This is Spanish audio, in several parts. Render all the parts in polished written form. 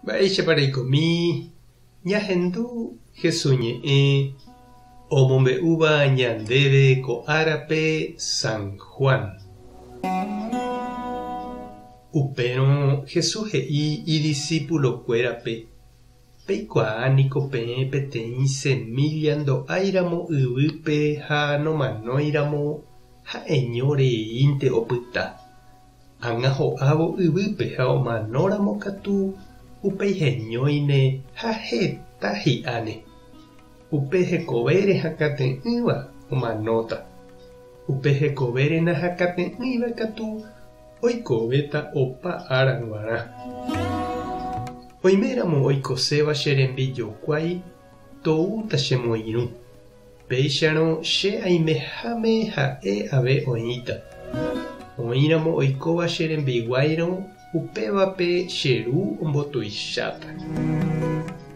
Baixa para ikomi, ñahendu Jesuñe omombe'úva ñandéve ko árape San Juan. Upérõ Jesús he'i idiscípulokuérape peikuaániko peteĩ semilla ndo'áiramo yvýpe ha nomanóiramo ha'eñoreínte opyta. Ág̃a ho'ávo yvýpe ha omanóramo katu upeiheñóine ha heta hi'áne. Upe hekovére hakate'ỹva omanóta. Upe hekovére nahakate'ỹiva katu oikovéta opa ára g̃uarã. Oiméramo oikoséva che rembijokuái toúta chemoirũ. Péicharõ che aimeháme ha'e ave oĩta. Oíramo oikóva che rembiguairõ upévape che ru ombotuicháta.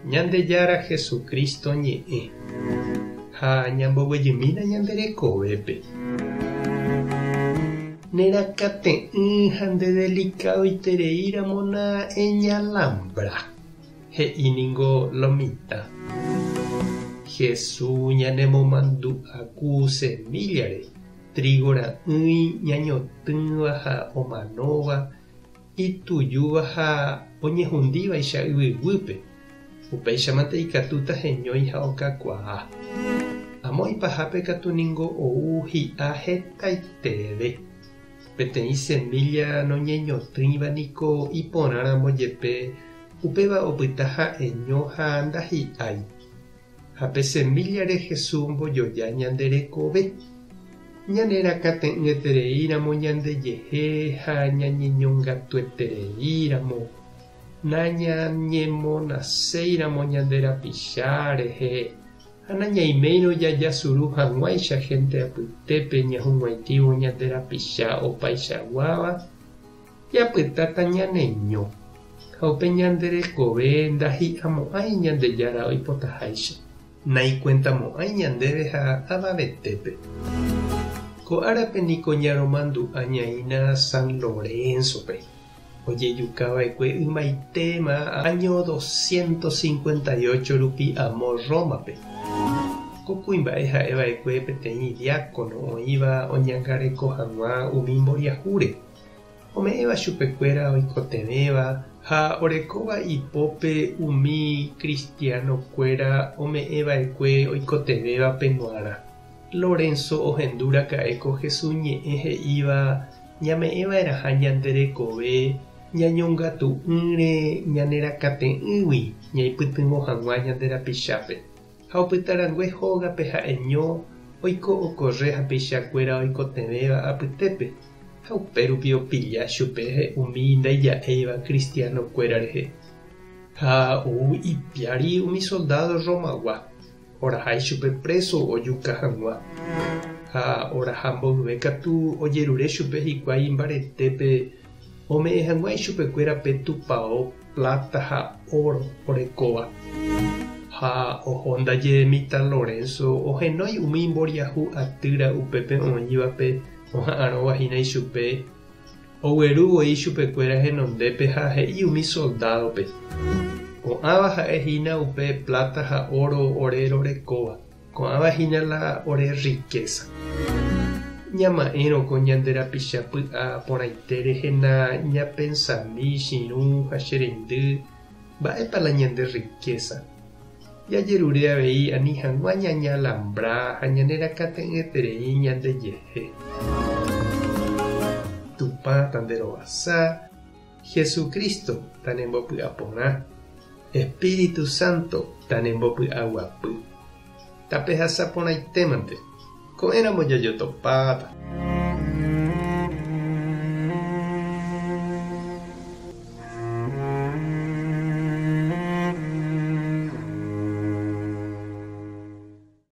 Ñandejára Jesucristo ñe'ẽ ha ñamboguejymína ñanderekovépe. Nerakate'ỹ ha nde delicaditereíramona eñalambra, he'íniko Lomita. Jesús ñanemomandu'aku semillare, trigo ra'ỹi ñañotỹva ha omanóva, itujúva ha oñehundívaicha yvyguýpe. Upéichamante ikatúta heñói ha okakuaa. Amo ipahápe katu ningo ou hi'a hetaitereve. Peteĩ semilla noñeñotỹivaniko iporãramo jepe upéva opyta ha'eño ha ndahi'ái. Ha pe semillare Jesús mbojoja ñanderekove. Ñanerakate'ỹetereíramo ñandejehe ha ñañeñongatuetereíramo. Nañañemonaséiramo ñanderapicha rehe. Ha nañaiméiro jajasuru hag̃uáicha hénte apytépe ñahũg̃uaitĩvo ñanderapicha opaichaguáva japytáta ñaneño. Ha upe ñanderekove ndahi'amo'ãi Ñandejára oipotaháicha. Naikuentamo'ãi ñandéve ha avavetépe. Ko árape niko ñaromandu'añaína San Lorenzope. Ojejukava'ekue ymaitéma año 258 rupi amo Rómape. Ko kuimba'e ha'eva'ekue peteĩ diácono oĩva oñangareko hag̃ua umi mboriahúre. Ome'ẽva chupekuéra oikotevéva ha orekóva ipópe umi cristianokuéra ome'ẽva'ekue oikotevéva peguara. Lorenzo ohenduraka'éko Jesús ñe'ẽ he'íva ñame'ẽva'eraha ñanderekove ñañongatu'ỹre ñanerakate'ỹgui ñaipytyvõ hag̃ua ñanderapichápe. Ha opytarangue hógape ha'eño oiko okorre hapichakuéra oikotevéva apytépe. Ha upérupi opilla chupe umi ndaija'éiva cristianokuéra rehe. Ha ou ipiári umi soldado romagua. Orahái chupe preso ojuka hag̃ua. Ha oraha mboyve katu ojerure chupe hikuái imbaretépe ome'ẽ hag̃uái chupekuéra pe tupão plata ha oro orekóva. Ha oho ndaje Mita Lorenzo ohenói umi mboriahu atýra upépe oĩvape oha'ãrõvahína ichupe. Ogueruvoi chupekuéra henondépe ha he'i umi soldadope. Ko'ãva ha'ehína upe plata ha oro ore rorekóva. Ko'ãvahína la ore riqueza. Ñama'ẽrõko ñanderapicha py'a porãite rehena ñapensami chiru ha chereindy mba'épa la ñande riqueza. Jajerure avei ani hag̃ua ñañalambra ha ñanerakate'ỹeterei ñandejehe. Tupã tanderovasa, Jesucristo tanembopy'aporã, Espíritu Santo tanembopy'aguapy. Tape hasa porãitémante. Ko'ẽramo jajotopáta.